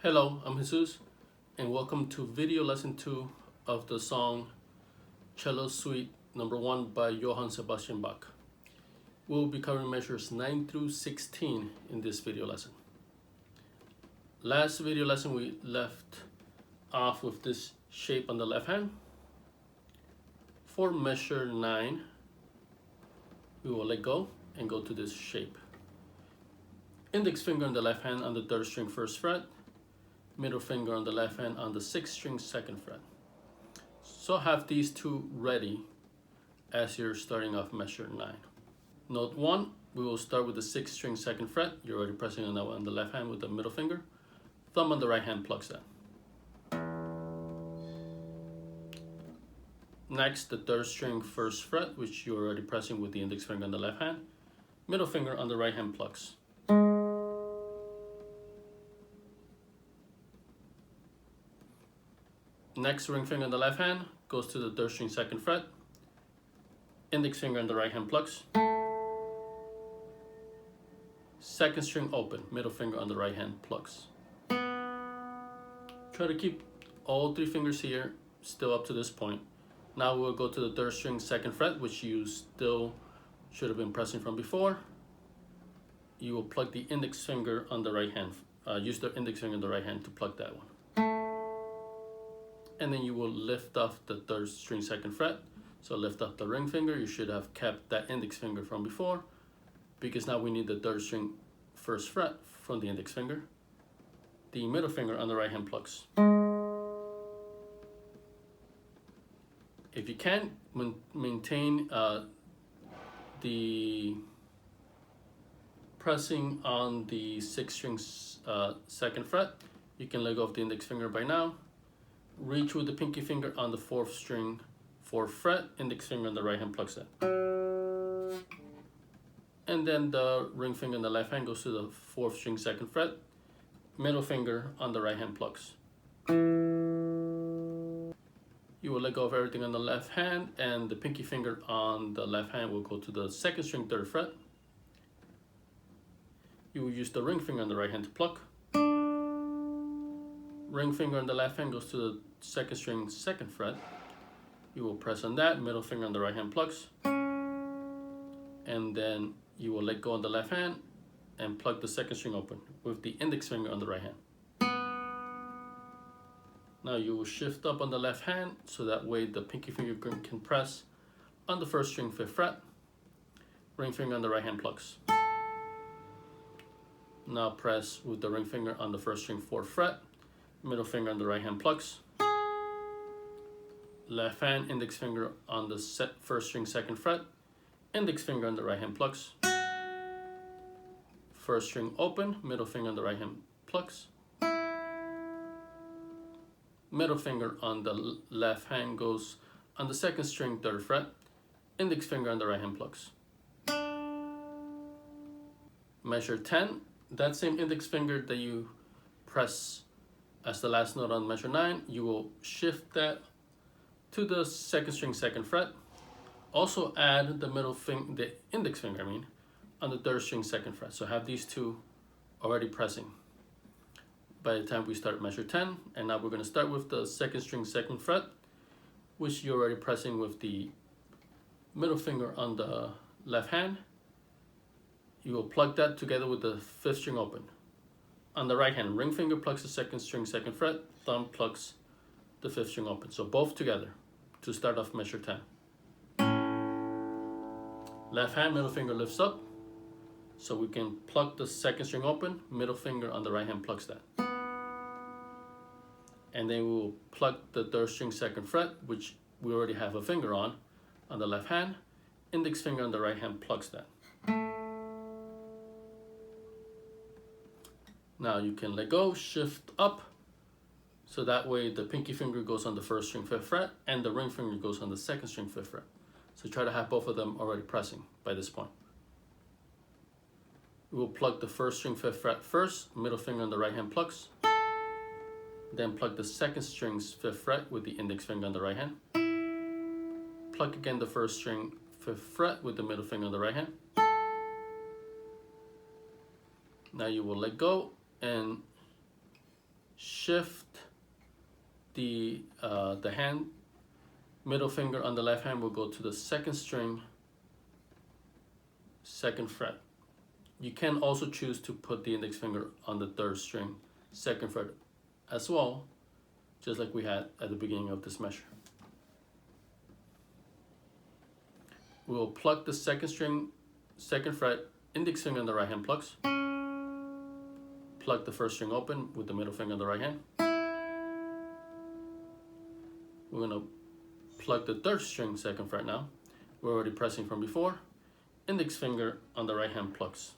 Hello, I'm Jesus, and welcome to video lesson 2 of the song Cello Suite No.1 by Johann Sebastian Bach. We'll be covering measures 9 through 16 in this video lesson. Last video lesson we left off with this shape on the left hand. For measure 9, we will let go and go to this shape. Index finger on the left hand on the 3rd string 1st fret, middle finger on the left hand on the 6th string 2nd fret. So have these two ready as you're starting off measure 9. Note 1, we will start with the 6th string 2nd fret. You're already pressing on that one on the left hand with the middle finger. Thumb on the right hand plucks that. Next, the 3rd string 1st fret, which you're already pressing with the index finger on the left hand. Middle finger on the right hand plucks. Next, ring finger on the left hand goes to the 3rd string 2nd fret. Index finger on the right hand plucks. 2nd string open, middle finger on the right hand plucks. Try to keep all 3 fingers here still up to this point. Now we'll go to the 3rd string 2nd fret, which you still should have been pressing from before. You will plug the index finger on the right hand. Use the index finger on the right hand to plug that one. And then you will lift off the 3rd string 2nd fret. So lift up the ring finger. You should have kept that index finger from before, because now we need the 3rd string 1st fret from the index finger. The middle finger on the right hand plucks. If you can maintain the pressing on the 6th string 2nd fret, you can let go of the index finger by now. Reach with the pinky finger on the 4th string 4th fret, index finger on the right hand plucks that. And then the ring finger on the left hand goes to the 4th string 2nd fret, middle finger on the right hand plucks. You will let go of everything on the left hand, and the pinky finger on the left hand will go to the 2nd string 3rd fret. You will use the ring finger on the right hand to pluck. Ring finger on the left hand goes to the 2nd string 2nd fret. You will press on that, middle finger on the right hand plucks. And then you will let go on the left hand and plug the 2nd string open with the index finger on the right hand. Now you will shift up on the left hand so that way the pinky finger can press on the 1st string 5th fret. Ring finger on the right hand plucks. Now press with the ring finger on the 1st string 4th fret. Middle finger on the right hand plucks. Left hand index finger on the 1st string 2nd fret. Index finger on the right hand plucks. 1st string open, middle finger on the right hand plucks. Middle finger on the left hand goes on the 2nd string 3rd fret. Index finger on the right hand plucks. Measure 10, that same index finger that you press as the last note on measure 9, you will shift that to the 2nd string 2nd fret. Also add the index finger on the 3rd string 2nd fret. So have these two already pressing by the time we start measure 10. And now we're going to start with the 2nd string 2nd fret, which you're already pressing with the middle finger on the left hand. You will plug that together with the 5th string open. On the right hand, ring finger plucks the 2nd string 2nd fret, thumb plucks the 5th string open. So both together to start off measure 10. Left hand, middle finger lifts up, so we can pluck the 2nd string open, middle finger on the right hand plucks that. And then we will pluck the 3rd string 2nd fret, which we already have a finger on the left hand. Index finger on the right hand plucks that. Now you can let go, shift up, so that way the pinky finger goes on the 1st string 5th fret and the ring finger goes on the 2nd string 5th fret. So try to have both of them already pressing by this point. We will plug the 1st string 5th fret first, middle finger on the right hand plucks. Then plug the 2nd string's 5th fret with the index finger on the right hand. Plug again the 1st string 5th fret with the middle finger on the right hand. Now you will let go and shift the hand. Middle finger on the left hand will go to the second string, second fret. You can also choose to put the index finger on the third string, second fret as well, just like we had at the beginning of this measure. We will pluck the second string, second fret, index finger on the right hand plucks. Pluck the first string open with the middle finger on the right hand. We're gonna pluck the third string, second fret now. We're already pressing from before. Index finger on the right hand plucks.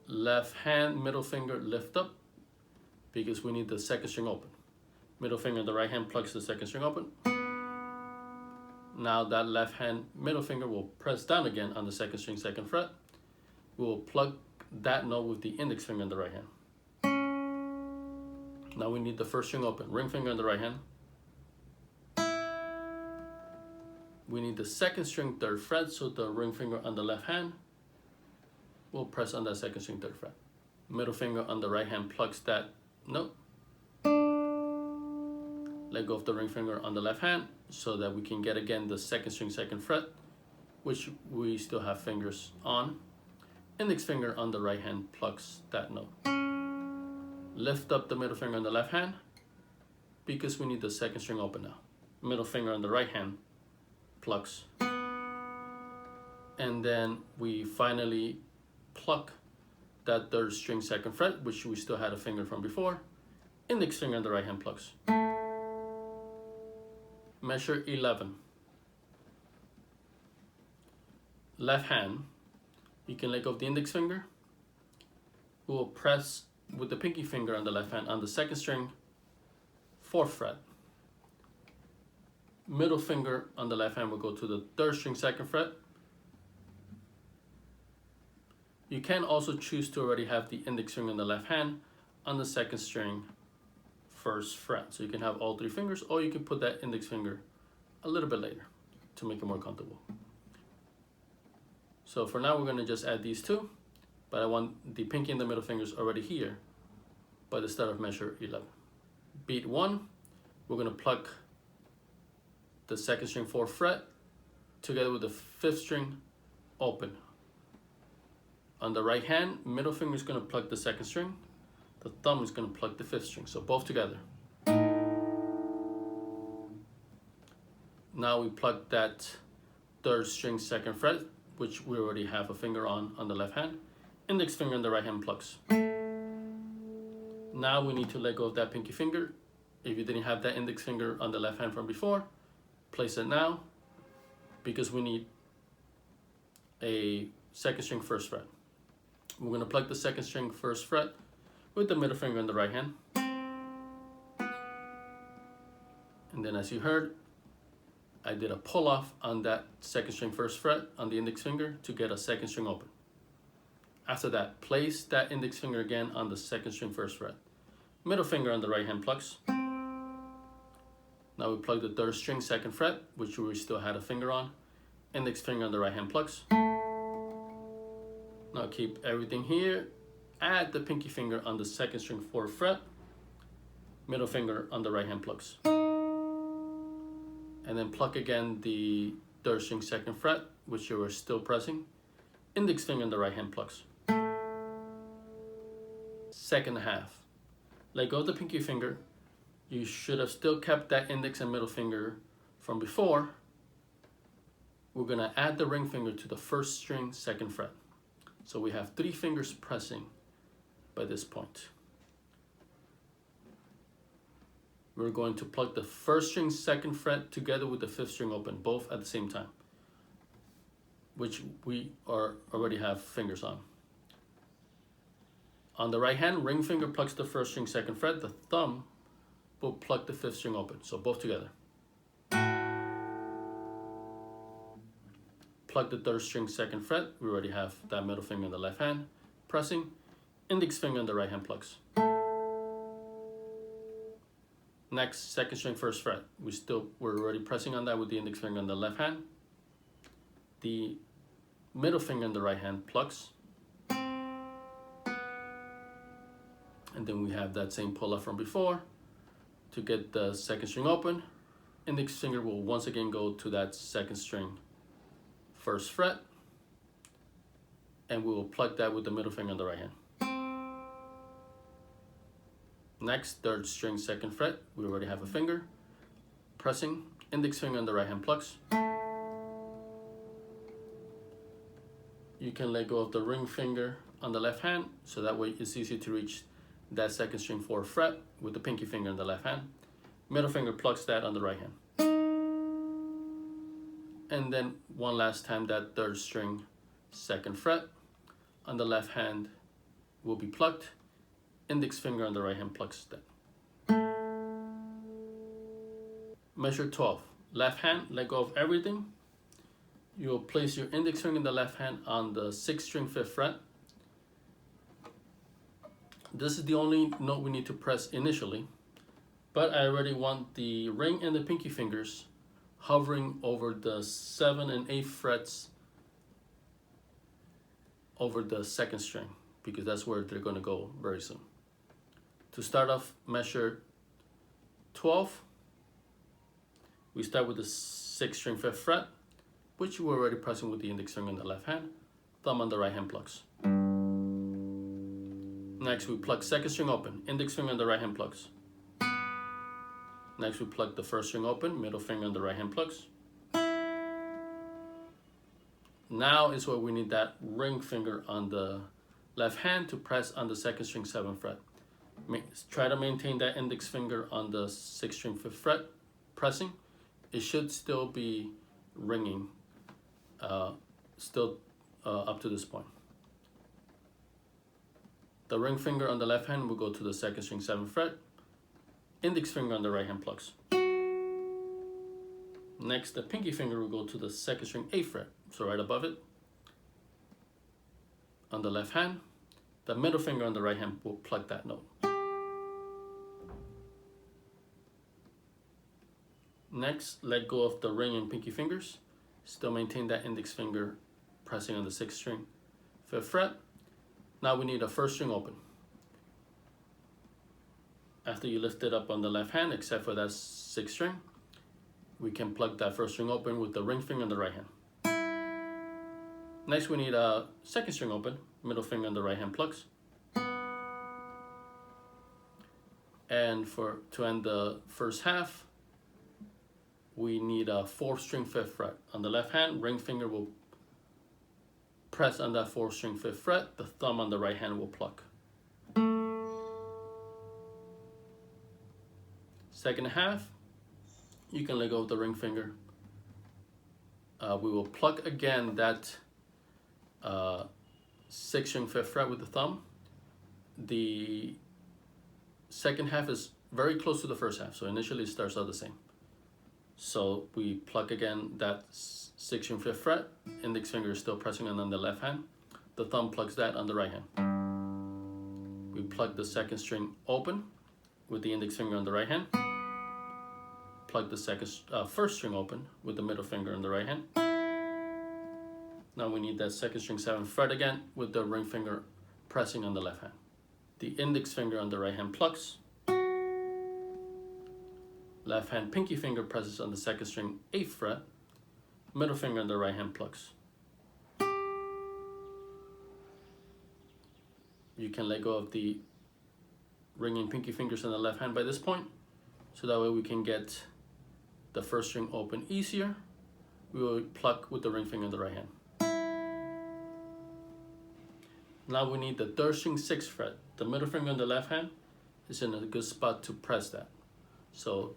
Left hand, middle finger lift up because we need the second string open. Middle finger on the right hand plucks the second string open. Now that left hand middle finger will press down again on the second string, second fret. We will plug that note with the index finger on the right hand. Now we need the first string open, ring finger on the right hand. We need the second string, third fret, so the ring finger on the left hand will press on that second string, third fret. Middle finger on the right hand plucks that note. Let go of the ring finger on the left hand so that we can get again the second string, second fret, which we still have fingers on. Index finger on the right hand plucks that note. Lift up the middle finger on the left hand because we need the second string open now. Middle finger on the right hand plucks. And then we finally pluck that third string, second fret, which we still had a finger from before. Index finger on the right hand plucks. Measure 11. Left hand, you can let go of the index finger. We will press with the pinky finger on the left hand on the second string, fourth fret. Middle finger on the left hand will go to the third string, second fret. You can also choose to already have the index finger on the left hand on the second string, first fret. So you can have all three fingers, or you can put that index finger a little bit later to make it more comfortable. So for now, we're gonna just add these two, but I want the pinky and the middle fingers already here by the start of measure 11. Beat 1, we're gonna pluck the second string, fourth fret, together with the fifth string open. On the right hand, middle finger is gonna pluck the second string, the thumb is gonna pluck the fifth string, so both together. Now we pluck that third string, second fret, which we already have a finger on the left hand. Index finger on the right hand plucks. Now we need to let go of that pinky finger. If you didn't have that index finger on the left hand from before, place it now, because we need a second string, first fret. We're gonna pluck the second string, first fret with the middle finger on the right hand. And then as you heard, I did a pull off on that second string, first fret on the index finger to get a second string open. After that, place that index finger again on the second string, first fret. Middle finger on the right hand plucks. Now we plug the third string, second fret, which we still had a finger on. Index finger on the right hand plucks. Now keep everything here. Add the pinky finger on the second string, fourth fret. Middle finger on the right hand plucks. And then pluck again the third string, second fret, which you were still pressing. Index finger on the right hand plucks. Second half. Let go of the pinky finger. You should have still kept that index and middle finger from before. We're gonna add the ring finger to the first string, second fret. So we have three fingers pressing by this point. We're going to pluck the first string, second fret together with the fifth string open, both at the same time, which we already have fingers on. On the right hand, ring finger plucks the first string, second fret. The thumb will pluck the fifth string open, so both together. Pluck the third string, second fret. We already have that middle finger on the left hand pressing. Index finger on the right hand plucks. Next, second string, first fret. We're already pressing on that with the index finger on the left hand. The middle finger on the right hand plucks. And then we have that same pull-up from before to get the second string open. Index finger will once again go to that second string first fret, and we will pluck that with the middle finger on the right hand. Next, third string second fret, we already have a finger. Pressing, index finger on the right hand plucks. You can let go of the ring finger on the left hand, so that way it's easy to reach that second string fourth fret with the pinky finger on the left hand. Middle finger plucks that on the right hand. And then one last time, that third string second fret on the left hand will be plucked. Index finger on the right hand plucks that. Measure 12. Left hand, let go of everything. You will place your index finger in the left hand on the 6th string 5th fret. This is the only note we need to press initially, but I already want the ring and the pinky fingers hovering over the 7th and 8th frets over the 2nd string, because that's where they're going to go very soon. To start off, measure 12. We start with the 6th string 5th fret, which we're already pressing with the index finger on the left hand. Thumb on the right hand plucks. Next, we pluck 2nd string open, index finger on the right hand plucks. Next, we pluck the 1st string open, middle finger on the right hand plucks. Now is where we need that ring finger on the left hand to press on the 2nd string 7th fret. Try to maintain that index finger on the 6th string 5th fret, pressing. It should still be ringing, up to this point. The ring finger on the left hand will go to the 2nd string 7th fret. Index finger on the right hand plucks. Next, the pinky finger will go to the 2nd string 8th fret, so right above it. On the left hand, the middle finger on the right hand will pluck that note. Next, let go of the ring and pinky fingers. Still maintain that index finger pressing on the 6th string 5th fret. Now we need a 1st string open. After you lift it up on the left hand, except for that 6th string, we can plug that 1st string open with the ring finger on the right hand. Next, we need a 2nd string open, middle finger on the right hand plucks. And to end the first half, we need a 4th string 5th fret. On the left hand, ring finger will press on that 4th string 5th fret. The thumb on the right hand will pluck. Second half, you can let go of the ring finger. We will pluck again that 6th string 5th fret with the thumb. The second half is very close to the first half, so initially it starts out the same. So we pluck again that 6th string 5th fret. Index finger is still pressing on the left hand. The thumb plucks that on the right hand. We pluck the 2nd string open with the index finger on the right hand. Plug the 1st string open with the middle finger on the right hand. Now we need that 2nd string 7th fret again with the ring finger pressing on the left hand. The index finger on the right hand plucks. Left hand pinky finger presses on the 2nd string 8th fret. Middle finger on the right hand plucks. You can let go of the ring and pinky fingers on the left hand by this point, so that way we can get the 1st string open easier. We will pluck with the ring finger on the right hand. Now we need the 3rd string 6th fret. The middle finger on the left hand is in a good spot to press that. So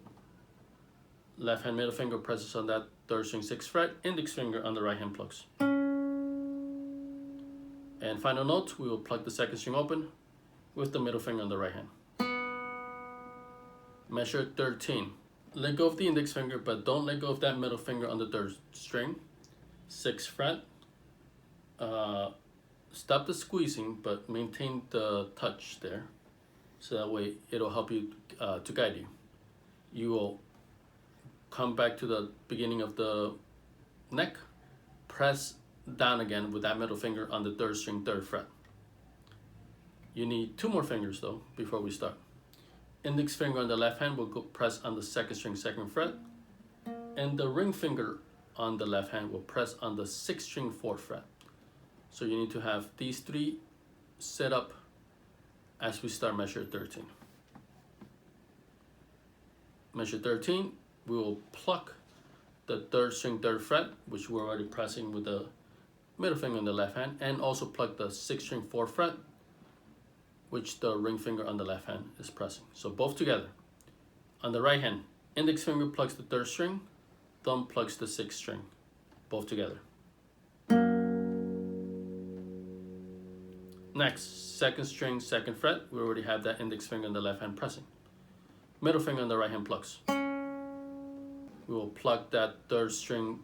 left hand middle finger presses on that 3rd string 6th fret, index finger on the right hand plucks. And final note, we will pluck the 2nd string open with the middle finger on the right hand. Measure 13. Let go of the index finger, but don't let go of that middle finger on the 3rd string, 6th fret. Stop the squeezing, but maintain the touch there, so that way it'll help you to guide you. You will come back to the beginning of the neck, press down again with that middle finger on the 3rd string 3rd fret. You need 2 more fingers though before we start. Index finger on the left hand will go press on the 2nd string 2nd fret, and the ring finger on the left hand will press on the 6th string 4th fret. So you need to have these 3 set up as we start measure 13. Measure 13, we will pluck the 3rd string 3rd fret, which we're already pressing with the middle finger on the left hand, and also pluck the 6th string 4th fret, which the ring finger on the left hand is pressing. So both together. On the right hand, index finger plucks the 3rd string, thumb plucks the 6th string, both together. Next, 2nd string 2nd fret, we already have that index finger on the left hand pressing. Middle finger on the right hand plucks. We will pluck that 3rd string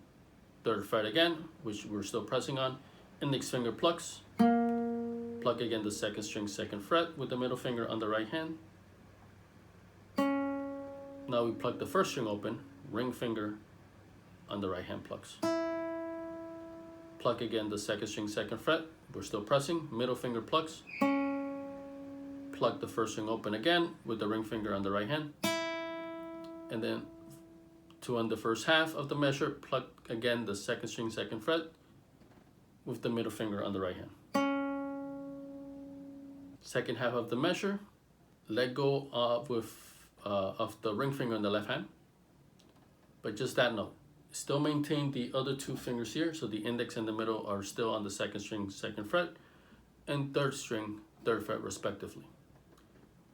3rd fret again, which we're still pressing on. Index finger plucks. Pluck again the 2nd string 2nd fret with the middle finger on the right hand. Now we pluck the 1st string open, ring finger on the right hand plucks. Pluck again the 2nd string 2nd fret, we're still pressing, middle finger plucks. Pluck the 1st string open again with the ring finger on the right hand. And then to end the first half of the measure, pluck again the 2nd string 2nd fret with the middle finger on the right hand. Second half of the measure, let go of the ring finger on the left hand, but just that note. Still maintain the other 2 fingers here, so the index and the middle are still on the 2nd string 2nd fret and 3rd string 3rd fret respectively.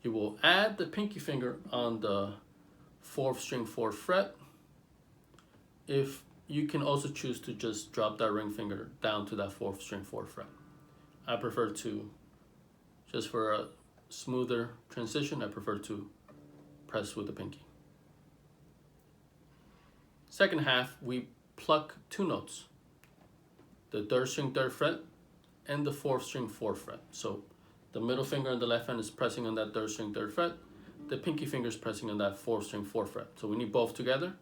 You will add the pinky finger on the 4th string 4th fret. If you can also choose to just drop that ring finger down to that 4th string 4th fret. I prefer to, just for a smoother transition, I prefer to press with the pinky. Second half, we pluck 2 notes, the 3rd string 3rd fret and the 4th string 4th fret. So the middle finger on the left hand is pressing on that 3rd string 3rd fret, the pinky finger is pressing on that 4th string 4th fret. So we need both together.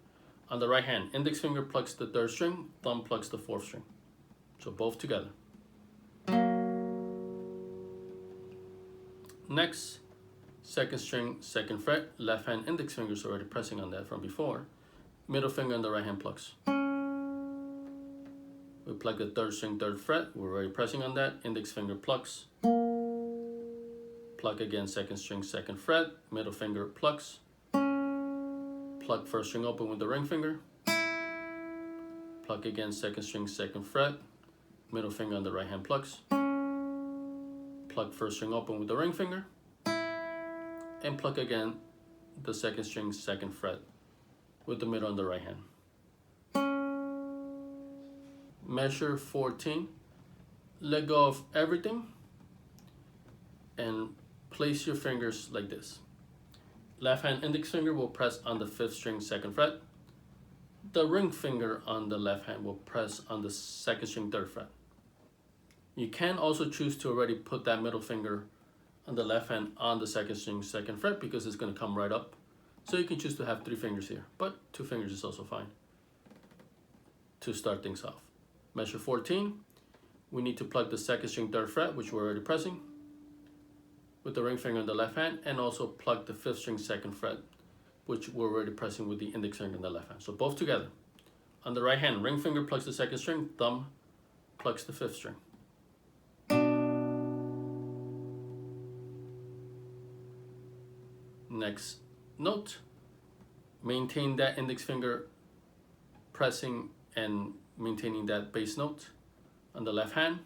On the right hand, index finger plucks the 3rd string, thumb plucks the 4th string. So both together. Next, 2nd string 2nd fret, left hand index finger is already pressing on that from before. Middle finger on the right hand plucks. We pluck the 3rd string 3rd fret, we're already pressing on that, index finger plucks. Pluck again 2nd string 2nd fret, middle finger plucks. Pluck 1st string open with the ring finger. Pluck again 2nd string 2nd fret, middle finger on the right hand plucks. Pluck 1st string open with the ring finger. And pluck again the 2nd string 2nd fret with the middle on the right hand. Measure 14. Let go of everything and place your fingers like this. Left hand index finger will press on the 5th string 2nd fret. The ring finger on the left hand will press on the 2nd string 3rd fret. You can also choose to already put that middle finger on the left hand on the 2nd string 2nd fret because it's going to come right up. So you can choose to have 3 fingers here, but 2 fingers is also fine to start things off. Measure 14, we need to plug the 2nd string 3rd fret, which we're already pressing, with the ring finger on the left hand, and also plug the 5th string 2nd fret, which we're already pressing with the index finger on the left hand. So both together. On the right hand, ring finger plugs the 2nd string, thumb plugs the 5th string. Next note, maintain that index finger pressing and maintaining that bass note on the left hand.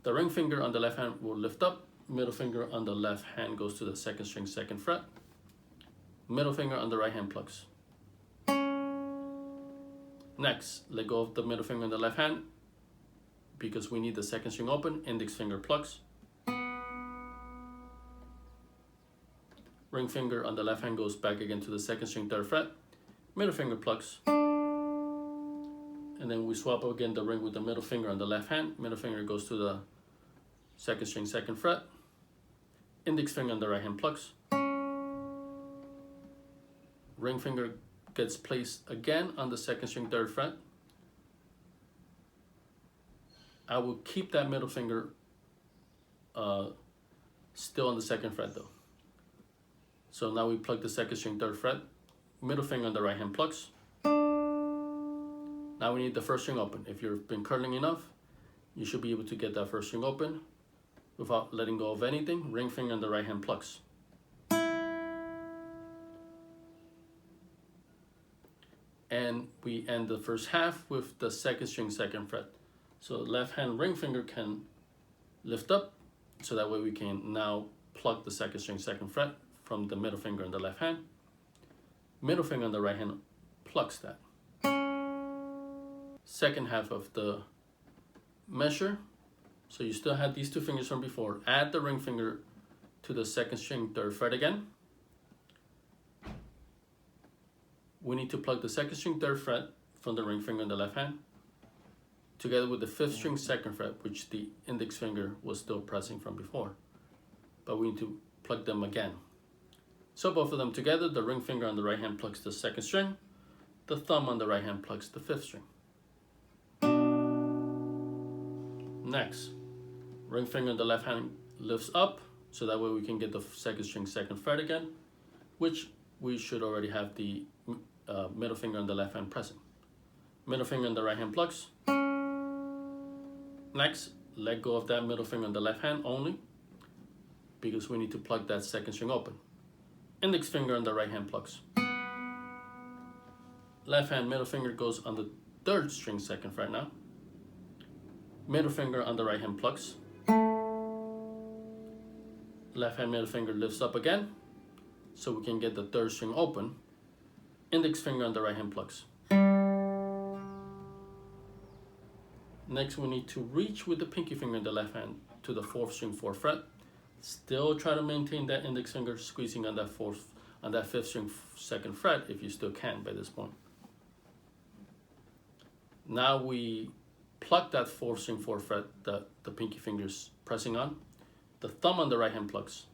The ring finger on the left hand will lift up, middle finger on the left hand goes to the 2nd string 2nd fret, middle finger on the right hand plugs. Next, let go of the middle finger on the left hand because we need the 2nd string open, index finger plugs. Ring finger on the left hand goes back again to the 2nd string 3rd fret, middle finger plugs. And then we swap again the ring with the middle finger on the left hand, middle finger goes to the 2nd string 2nd fret, index finger on the right hand plugs. Ring finger gets placed again on the 2nd string 3rd fret. I will keep that middle finger still on the second fret though. So now we plug the second string, third fret, middle finger on the right hand plucks. Now we need the first string open. If you've been curling enough, you should be able to get that first string open without letting go of anything. Ring finger on the right hand plucks. And we end the first half with the second string, second fret. So left hand ring finger can lift up, so that way we can now pluck the second string, second fret from the middle finger on the left hand. Middle finger on the right hand plucks that. Second half of the measure. So you still have these two fingers from before. Add the ring finger to the second string, third fret again. We need to plug the second string, third fret from the ring finger on the left hand together with the fifth string, second fret, which the index finger was still pressing from before. But we need to plug them again. So both of them together, the ring finger on the right hand plucks the second string, the thumb on the right hand plucks the fifth string. Next, ring finger on the left hand lifts up, so that way we can get the second string, second fret again, which we should already have the middle finger on the left hand pressing. Middle finger on the right hand plucks. Next, let go of that middle finger on the left hand only, because we need to plug that second string open. Index finger on the right hand plucks. Left hand middle finger goes on the third string, second fret now. Middle finger on the right hand plucks. Left hand middle finger lifts up again, so we can get the third string open. Index finger on the right hand plucks. Next, we need to reach with the pinky finger in the left hand to the fourth string, fourth fret. Still try to maintain that index finger squeezing on that fifth string, second fret, if you still can by this point. Now we pluck that fourth string, fourth fret that the pinky finger's pressing on. The thumb on the right hand plucks.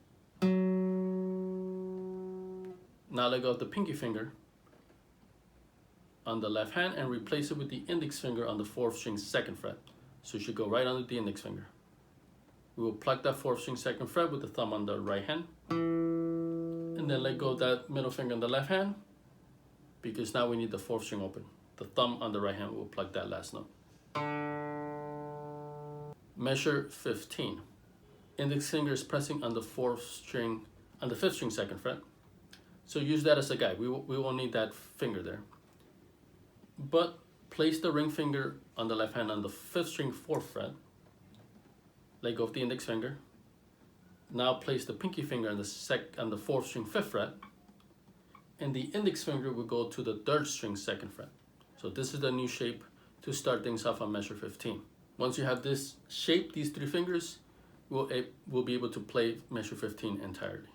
Now let go of the pinky finger on the left hand and replace it with the index finger on the fourth string, second fret. So it should go right under the index finger. We will pluck that fourth string, second fret with the thumb on the right hand. And then let go of that middle finger on the left hand, because now we need the fourth string open. The thumb on the right hand will pluck that last note. Measure 15. Index finger is pressing on the fourth string, on the fifth string, second fret. So use that as a guide. We won't need that finger there. But place the ring finger on the left hand on the fifth string, fourth fret. Let go of the index finger. Now place the pinky finger on the fourth string, fifth fret. And the index finger will go to the third string, second fret. So this is the new shape to start things off on measure 15. Once you have this shape, these three fingers, we'll be able to play measure 15 entirely.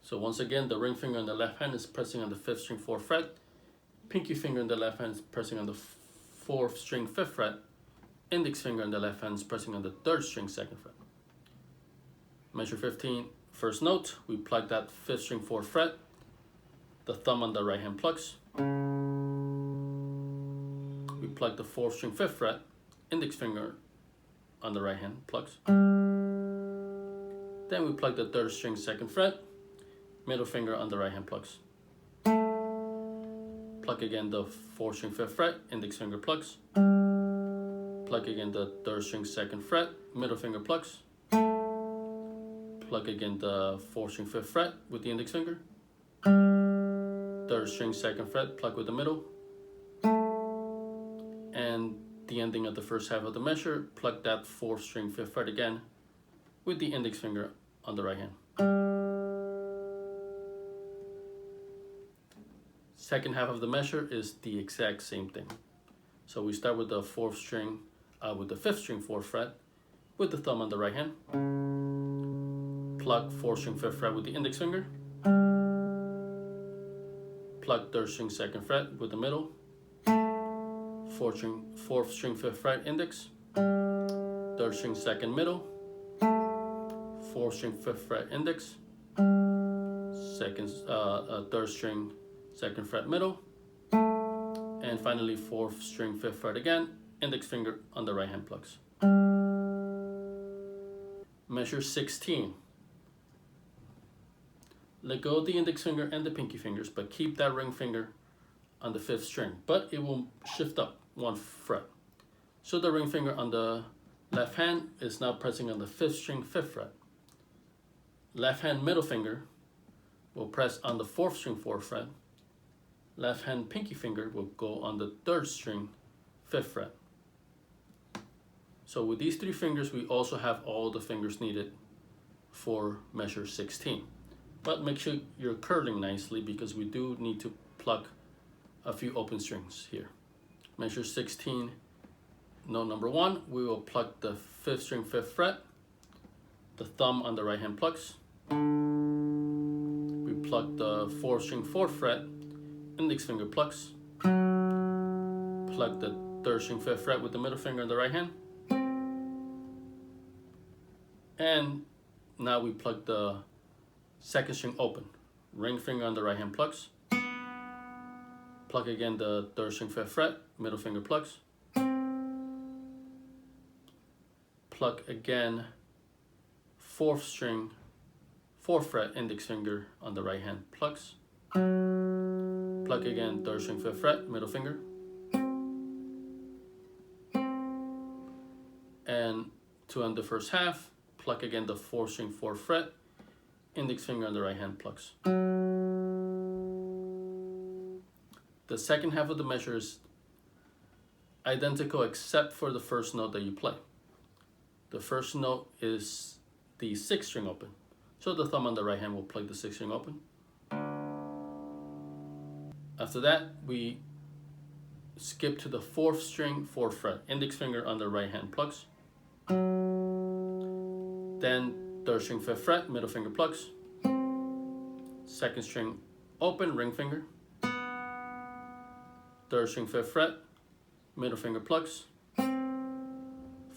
So once again, the ring finger on the left hand is pressing on the fifth string, fourth fret. Pinky finger on the left hand is pressing on the fourth string, fifth fret. Index finger on the left hand is pressing on the third string, second fret. Measure 15, first note, we pluck that fifth string, fourth fret. The thumb on the right hand plucks. We pluck the fourth string, fifth fret. Index finger on the right hand plucks. Then we pluck the third string, second fret. Middle finger on the right hand plucks. Pluck again the fourth string, fifth fret. Index finger plucks. Pluck again the third string, second fret. Middle finger plucks. Pluck again the fourth string, fifth fret with the index finger. Third string, second fret, pluck with the middle. And the ending of the first half of the measure, pluck that fourth string, fifth fret again with the index finger on the right hand. Second half of the measure is the exact same thing. So we start with the fourth string, with the fifth string, fourth fret, with the thumb on the right hand. Pluck fourth string, fifth fret with the index finger. Pluck third string, second fret with the middle. Fourth string, fifth fret, index. Third string, second, middle. Fourth string, fifth fret, index. Third string, second fret, middle. And finally, fourth string, fifth fret again, index finger on the right hand plucks. Measure 16. let go of the index finger and the pinky fingers, but keep that ring finger on the 5th string, but it will shift up 1 fret. So the ring finger on the left hand is now pressing on the 5th string, 5th fret. Left hand middle finger will press on the 4th string, 4th fret. Left hand pinky finger will go on the 3rd string, 5th fret. So with these 3 fingers, we also have all the fingers needed for measure 16. But make sure you're curling nicely because we do need to pluck a few open strings here. Measure 16, note number 1, we will pluck the 5th string, 5th fret. The thumb on the right hand plucks. We pluck the 4th string, 4th fret. Index finger plucks. Pluck the 3rd string, 5th fret with the middle finger on the right hand. And now we pluck the 2nd string open. Ring finger on the right hand plucks. Pluck again the 3rd string, 5th fret. Middle finger plucks. Pluck again 4th string, 4th fret, index finger on the right hand plucks. Pluck again 3rd string, 5th fret, middle finger. And to end the first half, pluck again the 4th string, 4th fret, index finger on the right hand plucks. The second half of the measure is identical except for the first note that you play. The first note is the 6th string open. So the thumb on the right hand will play the 6th string open. After that, we skip to the 4th string, 4th fret. Index finger on the right hand plucks. Then 3rd string, 5th fret, middle finger plucks. 2nd string open, ring finger. 3rd string, 5th fret, middle finger plucks.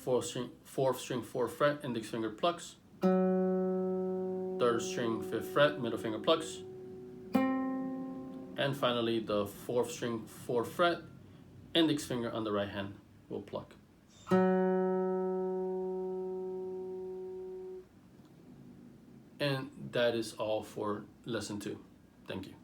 4th string, 4th fret, index finger plucks. 3rd string, 5th fret, middle finger plucks. And finally the 4th string, 4th fret, index finger on the right hand will pluck. And that is all for lesson 2. Thank you.